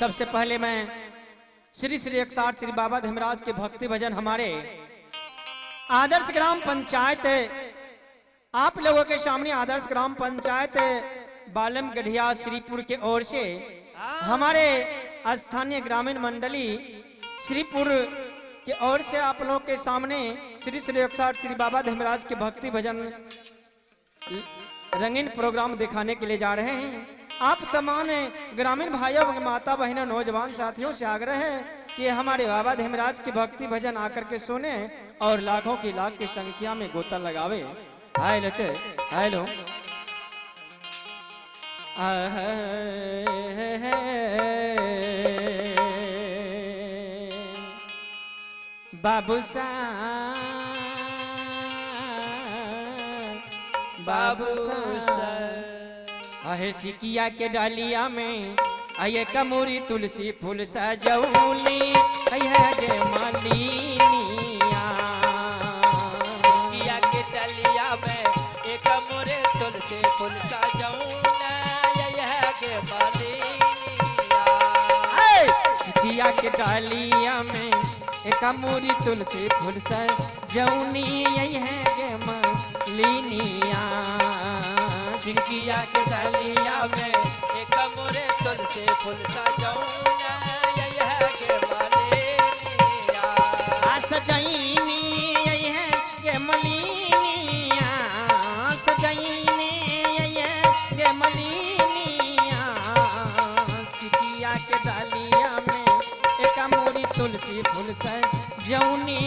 सबसे पहले मैं श्री श्री 108 श्री बाबा धर्मराज के भक्ति भजन हमारे आदर्श ग्राम पंचायत आप लोगों के सामने आदर्श ग्राम पंचायत बालम गढ़िया श्रीपुर के ओर से हमारे स्थानीय ग्रामीण मंडली श्रीपुर के ओर से आप लोगों के सामने श्री श्री 108 श्री बाबा धर्मराज के भक्ति भजन रंगीन प्रोग्राम दिखाने के लिए जा रहे हैं। आप तमाम ग्रामीण भाइयों माता बहनों नौजवान साथियों से आग्रह है कि हमारे बाबा धर्मराज के भक्ति भजन आकर के सुने और लाखों की लाख की संख्या में गोता लगावे। हेलो हेलो बाबू सा अहे सिकिया के डालिया में आये कमोरी तुलसी फूल सजौली गे मालिनिया सिकिया के डालिया में एक कमोरे तुलसी फूल सजौला गे मालिनिया। सिकिया के डालिया में एक मोरी तुलसी फूल सजौनी गे मालिनिया। सिकिया के डालिया में एक मोरे तुलसी फूल सजौला गे मालिनिया। सजैनी गे मलिनिया सजैनी गे मलिनिया। सिकिया के डालिया में एक मोरी तुलसी फूल सजौनी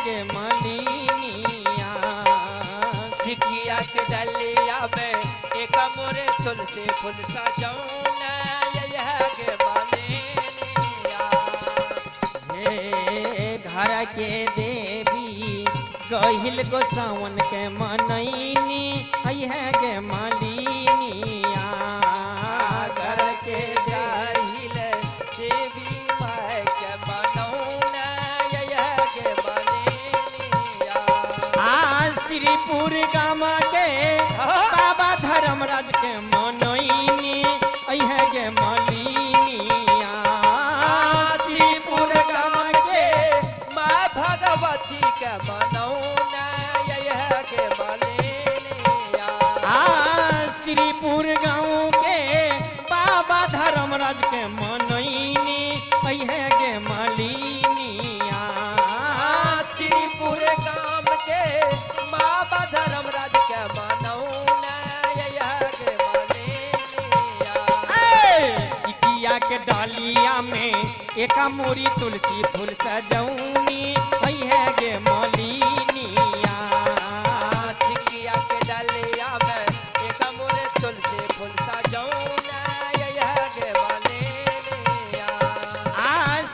गे मलिनिया। सिकिया के डालिया में एक मोरे तुलसी फूल सजौला गे मालिनिया। हे घर के देवी गहिल गोसावन के मनैनी गे मालिनिया। घर के जाहिल देवी माय के मनौना गे मालिनिया। श्रीपुर गाम के बाबा धर्मराज के मनैनी गे मालिनिया। श्रीपुर गाम के माँ भगवती के मनौना गे मालिनिया। श्रीपुर गाँव के बाबा धर्मराज के मनैनी गे मालिनिया। श्रीपुर गाम के बाबा धर्मराज के मनौना गे मालिनिया। सिकिया के डालिया में एक मोरी तुलसी फूल सजौनी गे मालिनिया। सिकिया के डालिया में एक मोरे तुलसी फूल सजौला गे मालिनिया।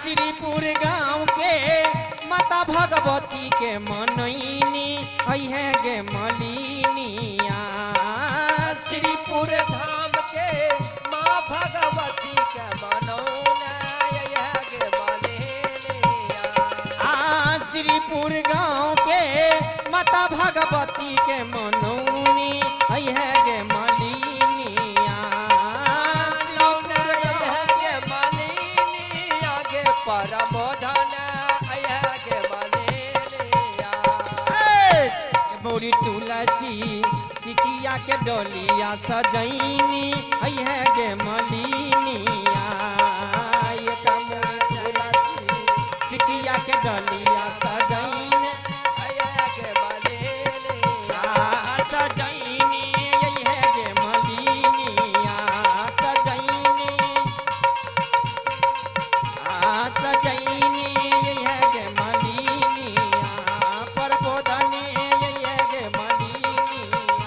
श्रीपुर गाँव के माता भगवती के मनैनी गे मालिनिया। श्रीपुर धाम के माँ भगवती के मनौना गे मालिनिया। श्रीपुर गाँव के माता भगवती के मनौनी गे मालिनिया। गे मालिनिया गे परमोधन गे मालिनिया। मोरी तुलसी सिकिया के डोलिया सजैनी गे मालिनिया। तुलसी सिकिया के डोलिया सजैनी गे मालिनिया। सजैनी गे मालिनिया। सजैनी सजैनी गे मालिनिया। प्रबोधने गे मालिनिया।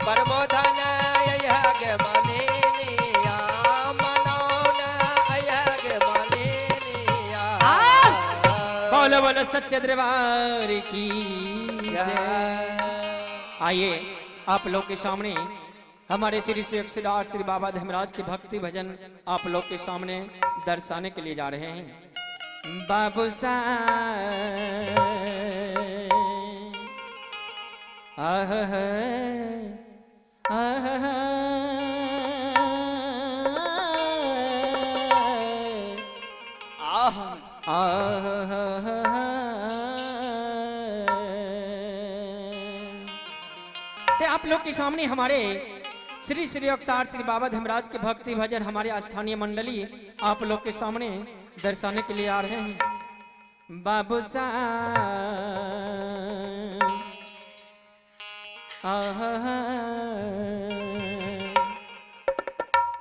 प्रबोधन गे मालिनिया। मनौना गे मालिनिया। बोलो बोलो सच्चे दरबार की आइए आप लोग के सामने हमारे श्री श्री 108 श्री बाबा धर्मराज के भक्ति भजन आप लोग के सामने दर्शाने के लिए जा रहे हैं। बाबू सा लोग के सामने हमारे श्री श्री अक्षार श्री बाबा धर्मराज के भक्ति भजन हमारे स्थानीय मंडली आप लोग के सामने दर्शाने के लिए आ रहे हैं। बाबू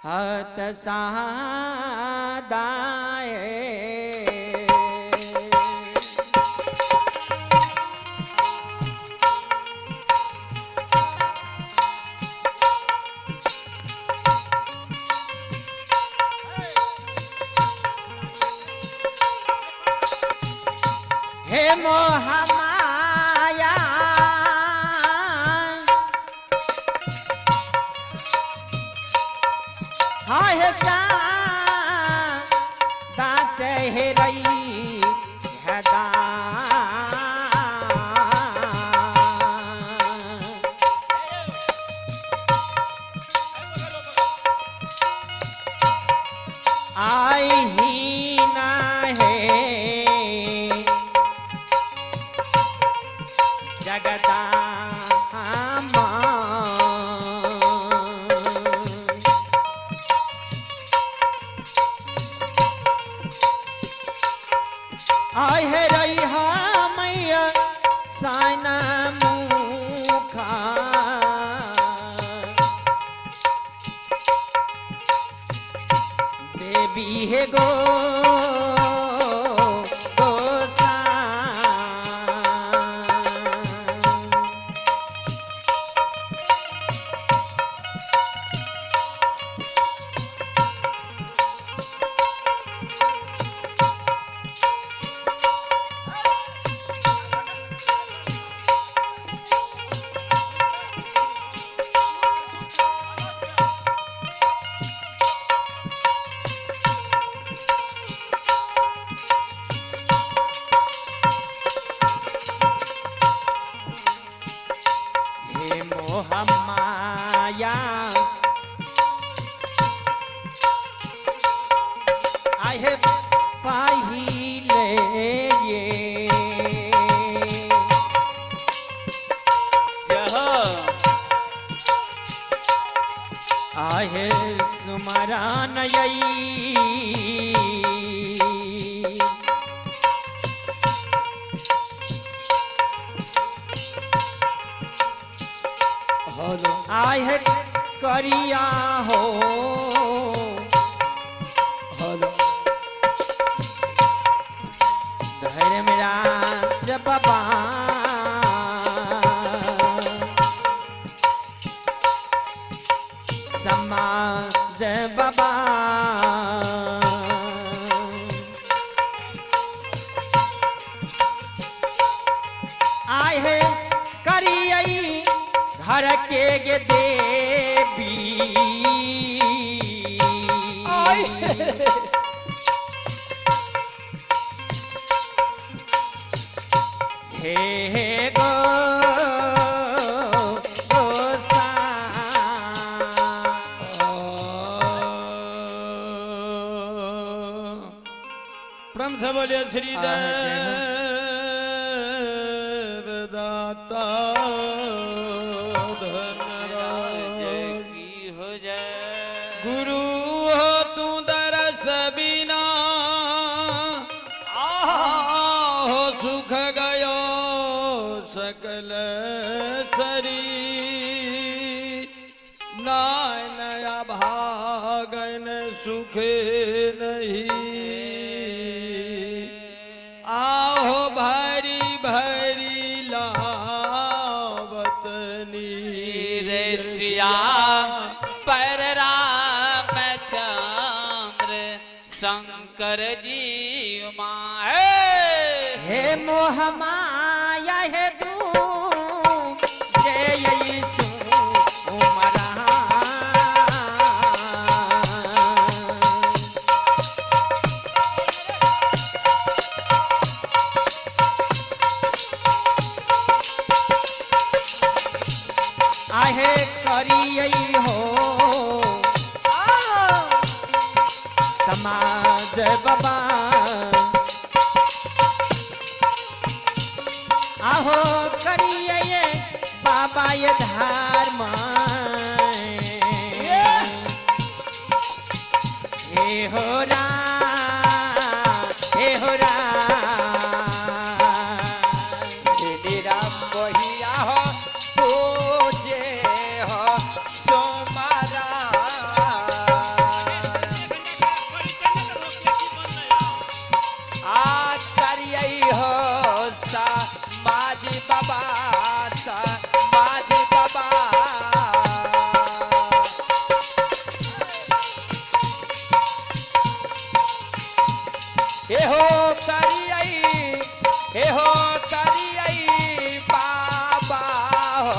हाथ सादाए हे मोहमाया हाय सा दास हे रई हदा आई ही ना है जगदा आय है रही मैया साना मुखा देवी है गो गोसा माया आहे पाहिले ये आहे सुमरान आय है करिया हो धैर्य मेरा जब बाबा समाज बाबा आय है करियई घर के गे देवी हे गो गोसा प्रम से बोलिए श्री दाता गुरु हो तू दरस बिना हो सुख गयो सकल शरीर नया भागन सुख नहीं आहो भरी भरी लावतनी रे सिया पर रामचंद्र शंकर जी हे मोह माया है तू जय यीशु उमरा आहे करियई हो समाज बाबा आहो करिए बाबा ये धर्म हे हो राम हे हो राम श्री राम बहिया हो पूजे हो तुम्हारा आज करिए हो सा माझी बाबा सा माझी बाबा हे हो करिए बाबा हो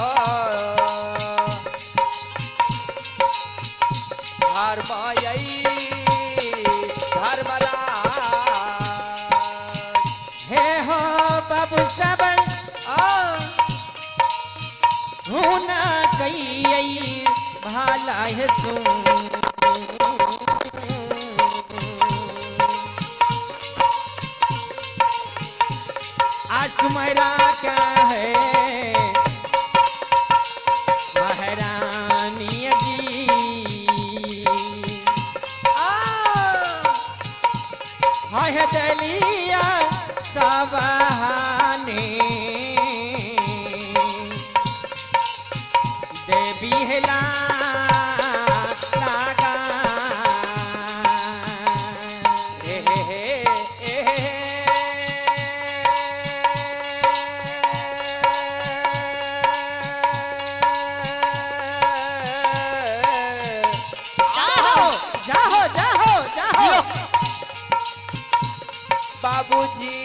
धर्मराज हे हो बाबू सब होना कई भाला है सुन आज तुम्हारा क्या है महारानी जी हाय दलिया सबहाने देवी हिला लागा जाहो जाहो जाहो बाबूजी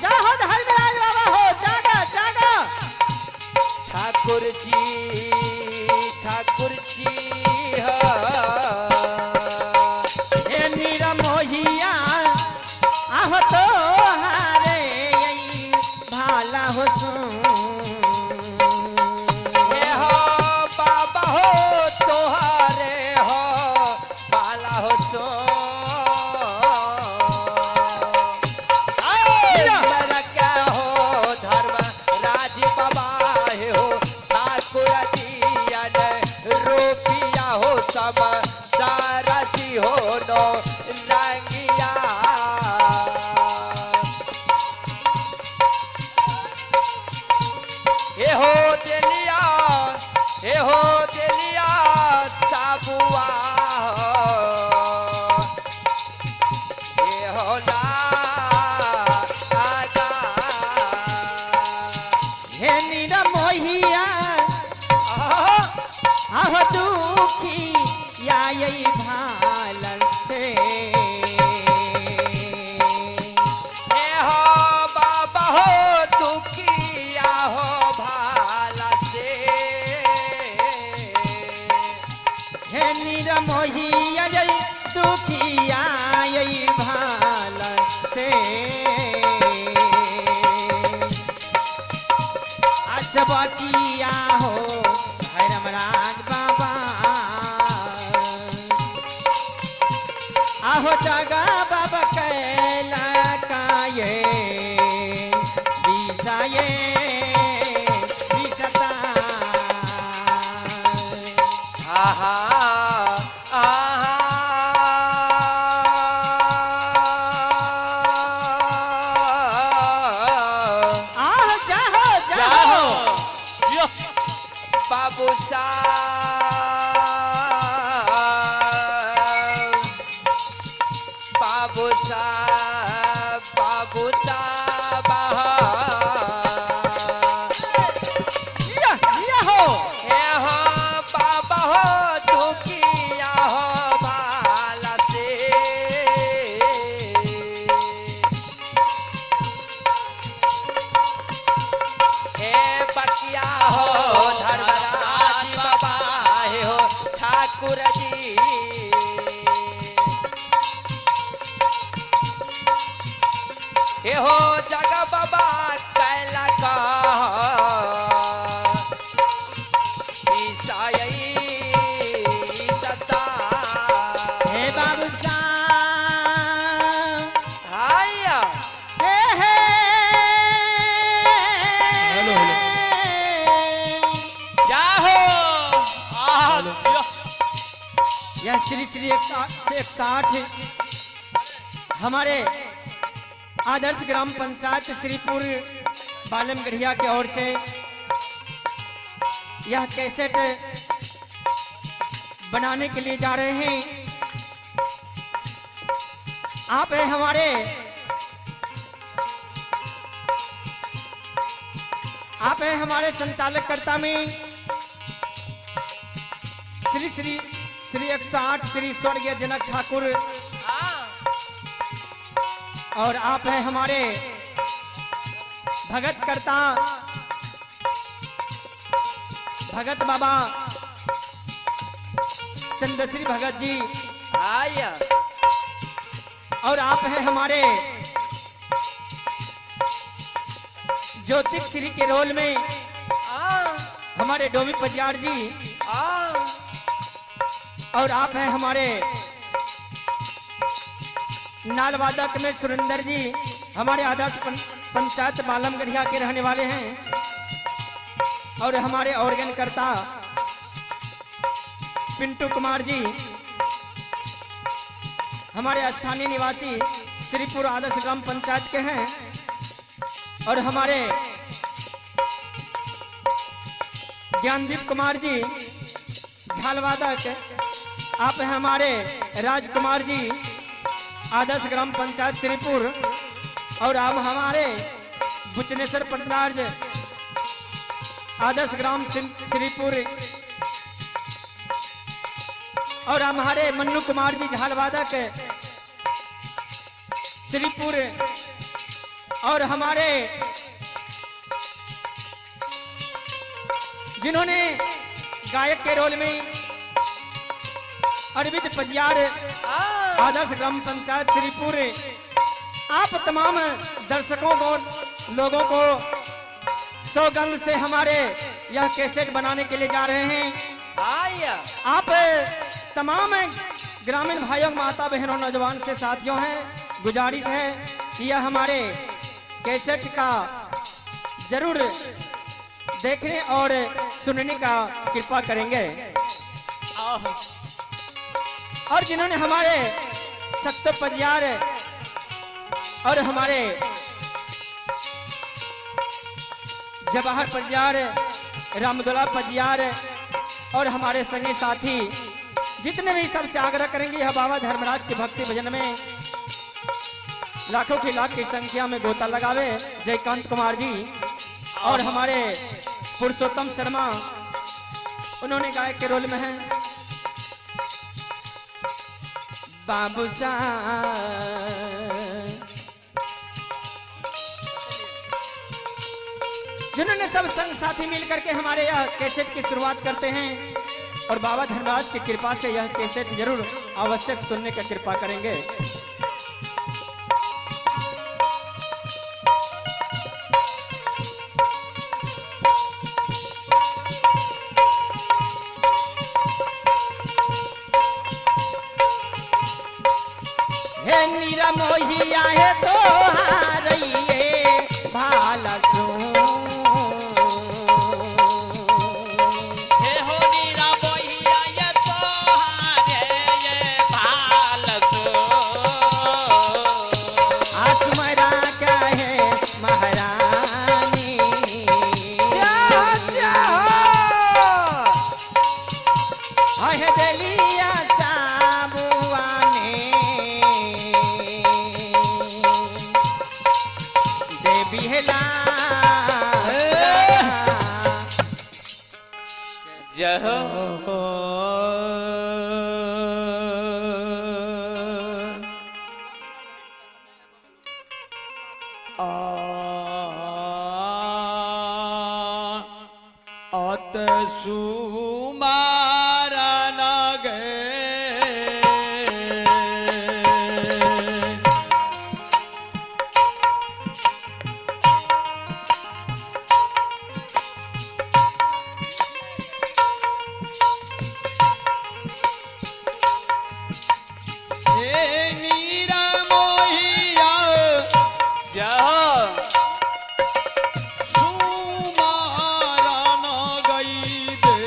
जाहो धर्मराज बाबा हो जागा जागा ठाकुर जी हो हे नीरा मोहिया आहो तो हारे भाला हो सुन हे हो बाबा हो तोहारे हो बाला हो सो मेरा क्या हो धर्म राज बाबा हे हो ठाकुर दिया ने रूपिया हो सब सारा जी हो नो रंगिया हे हो दिलिया साबुआ हे हो लागा हे नीरा मोहिया आहो दुखी या यही भालन से हे हो बाबा हो दुखिया हो भाला से हे नीरा मोहिया यही दुखिया यही भालन से असबकिया हो धर्मराज बाबा आहो जगा बाबा कैला का ये विसा ये विसता आहा आहा आह जाहो जाहो बाबू साहब बाबू साहब जिया जिया हो हे हो बाबा हो दुखिया हो भाला से हे बकिया हो धर्मराज बाबा हे हो ठाकुर जी हे हो जग बाबा कैला का हे बाबू साहब यह श्री श्री 160 हमारे आदर्श ग्राम पंचायत श्रीपुर बालम गढ़िया की ओर से यह कैसेट बनाने के लिए जा रहे हैं। आप हैं हमारे संचालककर्ता में श्री श्री श्री 108 श्री स्वर्गीय जनक ठाकुर, और आप हैं हमारे भगत बाबा चंद्रश्री भगत जी, आया और आप हैं हमारे ज्योतिक श्री के रोल में हमारे डोमी पजियार जी, और आप हैं हमारे नालवादक में सुरेंद्र जी, हमारे आदर्श पंचायत बालम गढ़िया के रहने वाले हैं, और हमारे ऑर्गन करता पिंटू कुमार जी, हमारे स्थानीय निवासी श्रीपुर आदर्श ग्राम पंचायत के हैं, और हमारे ज्ञानदीप कुमार जी झालवादक, आप हैं हमारे राजकुमार जी आदर्श ग्राम पंचायत श्रीपुर, और आप हमारे बुचनेश्वर पटनार्ज आदर्श ग्राम श्रीपुर, और हमारे मन्नू कुमार जी झालवादक श्रीपुर, और हमारे जिन्होंने गायक के रोल में अरविंद पजियार आदर्श ग्राम पंचायत श्रीपुर, आप तमाम दर्शकों को लोगों को सौगंध से हमारे यह कैसेट बनाने के लिए जा रहे हैं। आया आप तमाम ग्रामीण भाइयों, माता बहनों, नौजवान से साथियों हैं, गुजारिश है कि यह हमारे कैसेट का जरूर देखने और सुनने का कृपा करेंगे। और जिन्होंने हमारे सत्तो पजियार और हमारे जवाहर पजियार, रामदुल्ला पजियार और हमारे संगी साथी जितने भी सबसे आग्रह करेंगे यह बाबा धर्मराज के भक्ति भजन में लाखों की लाख की संख्या में गोता लगावे। जयकांत कुमार जी और हमारे पुरुषोत्तम शर्मा, उन्होंने गायक के रोल में हैं। बाबू जिन्होंने सब संग साथी मिलकर के हमारे यह कैसेट की शुरुआत करते हैं, और बाबा धर्मराज की कृपा से यह कैसेट जरूर आवश्यक सुनने का कृपा करेंगे। हे नीरा मोहिया है तो हारिए भाला सो, हे हो नीरा मोहिया ये तोहारे ये भालसो। आसमरा का है महारानी, है दलिया साबुआ ने देवी हेला जय हो अत सुमारा न गए हे नीरा मोहिया जय हो सुमारा न गई दे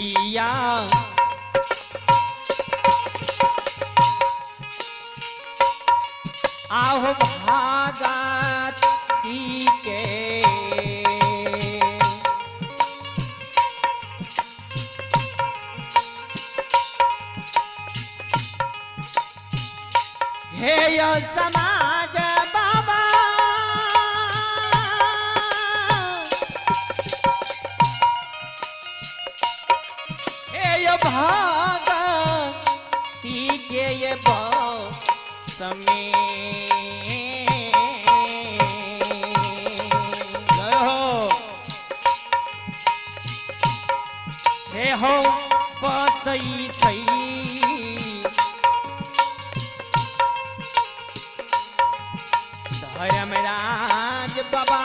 किया आहो भागती के हे यो समाज बाबा हे यो भागती के ये समय जय हो हे हो बसई छै धर्मराज बाबा